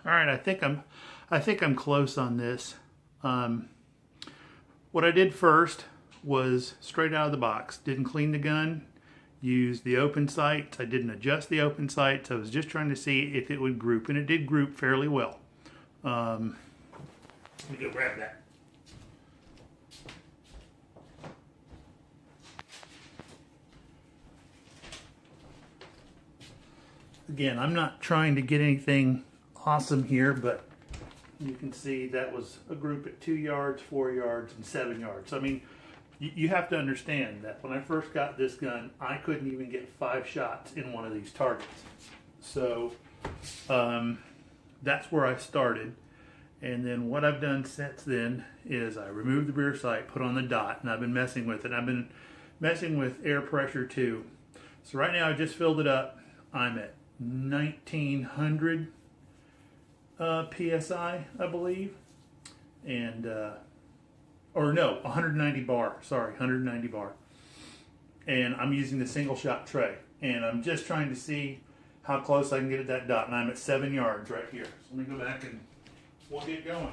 All right, I think I'm close on this. What I did first was straight out of the box. Didn't clean the gun. Used the open sights. I didn't adjust the open sights. I was just trying to see if it would group, and it did group fairly well. Let me go grab that. Again, I'm not trying to get anything awesome here, but you can see that was a group at 2 yards, 4 yards, and 7 yards. So, I mean, you have to understand that when I first got this gun, I couldn't even get 5 shots in one of these targets. So that's where I started. And then what I've done since then is I removed the rear sight, put on the dot, and I've been messing with it. I've been messing with air pressure too. So right now I just filled it up. I'm at 1900 PSI, I believe. And or no, 190 bar, sorry, 190 bar. And I'm using the single shot tray. And I'm just trying to see how close I can get at that dot. And I'm at 7 yards right here. So let me go back and we'll get going.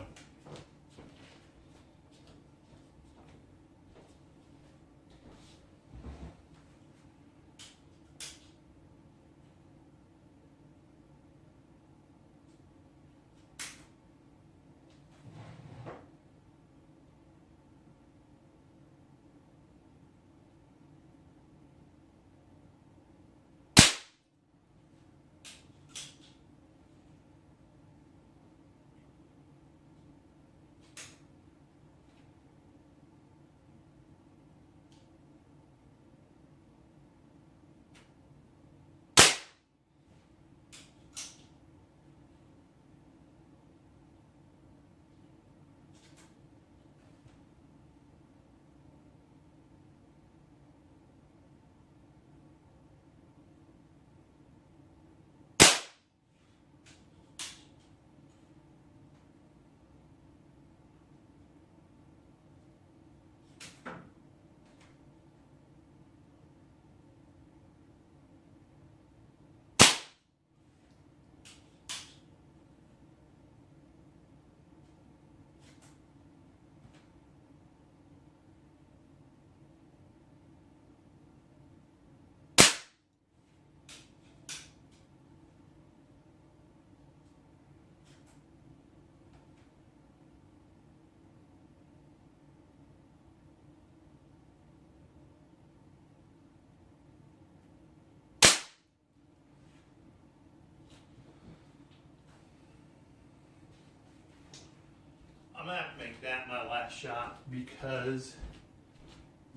I'm going to have to make that my last shot because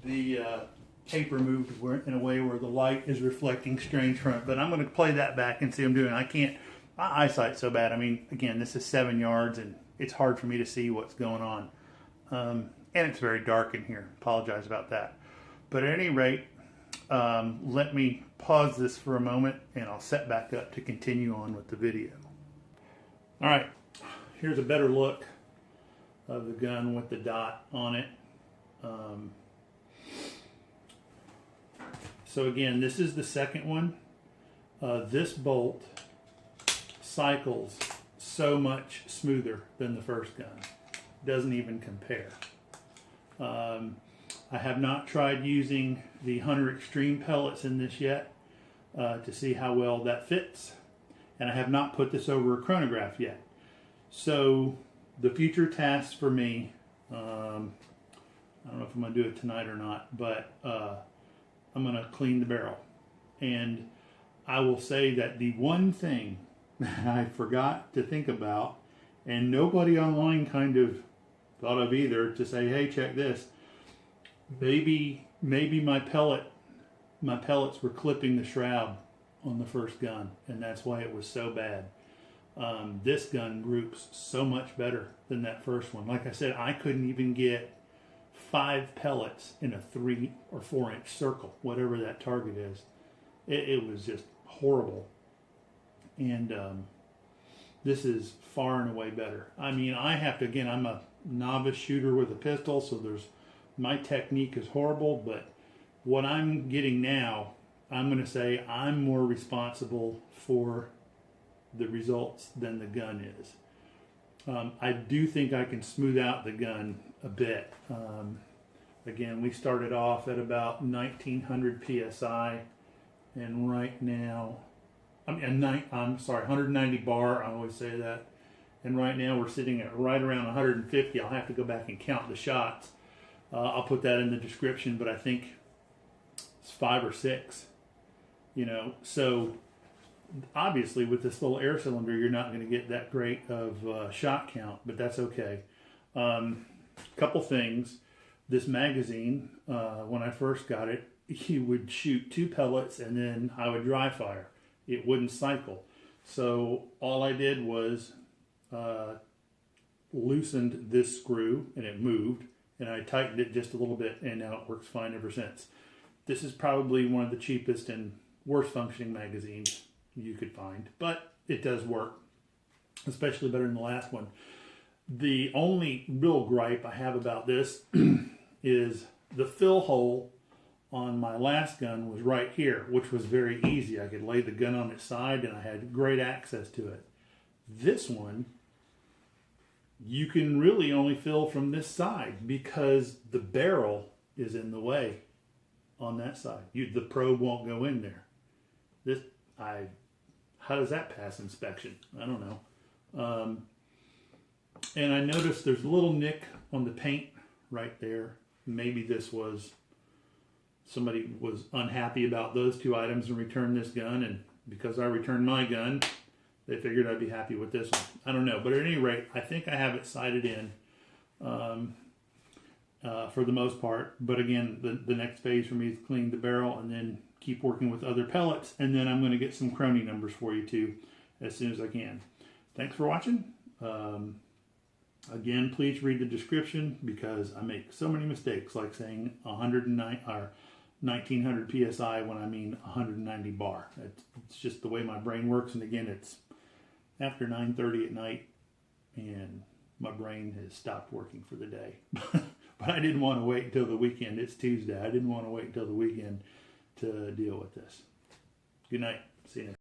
the paper moved in a way where the light is reflecting strange from it. But I'm going to play that back and see what I'm doing. I can't, my eyesight's so bad. I mean, again, this is 7 yards and it's hard for me to see what's going on. And it's very dark in here. Apologize about that. But at any rate, let me pause this for a moment and I'll set back up to continue on with the video. All right, here's a better look of the gun with the dot on it. So again, this is the second one. This bolt cycles so much smoother than the first gun. Doesn't even compare. I have not tried using the Hunter Extreme pellets in this yet to see how well that fits. And I have not put this over a chronograph yet. So the future tasks for me, I don't know if I'm going to do it tonight or not, but I'm going to clean the barrel. And I will say that the one thing that I forgot to think about, and nobody online kind of thought of either, to say, hey, check this. Maybe my pellets were clipping the shroud on the first gun, and that's why it was so bad. This gun groups so much better than that first one. Like I said, I couldn't even get 5 pellets in a 3 or 4 inch circle, whatever that target is. It was just horrible. And this is far and away better. I mean, I have to, again, I'm a novice shooter with a pistol, so my technique is horrible, but what I'm getting now, I'm going to say I'm more responsible for the results than the gun is. I do think I can smooth out the gun a bit. Again, we started off at about 1900 psi, and right now, I'm sorry, 190 bar. I always say that. And right now we're sitting at right around 150. I'll have to go back and count the shots. I'll put that in the description, but I think it's 5 or 6. You know, so obviously with this little air cylinder, you're not going to get that great of shot count, but that's okay. Couple things. This magazine, when I first got it, you would shoot 2 pellets and then I would dry fire. It wouldn't cycle. So all I did was loosened this screw and it moved, and I tightened it just a little bit, and now it works fine ever since. This is probably one of the cheapest and worst functioning magazines you could find, but it does work, especially better than the last one. The only real gripe I have about this is the fill hole on my last gun was right here, which was very easy. I could lay the gun on its side and I had great access to it. This one, you can really only fill from this side because the barrel is in the way on that side. The probe won't go in there. How does that pass inspection? I don't know. And I noticed there's a little nick on the paint right there. Maybe somebody was unhappy about those 2 items and returned this gun, and because I returned my gun, they figured I'd be happy with this one. I don't know, but at any rate, I think I have it sighted in for the most part. But again, the next phase for me is clean the barrel and then keep working with other pellets, and then I'm going to get some crony numbers for you too as soon as I can. Thanks for watching. Again, please read the description because I make so many mistakes, like saying 109 or 1900 psi when I mean 190 bar. It's just the way my brain works, and again, it's after 9:30 at night and my brain has stopped working for the day. But I didn't want to wait until the weekend. It's Tuesday. I didn't want to wait until the weekend to deal with this. Good night. See you next.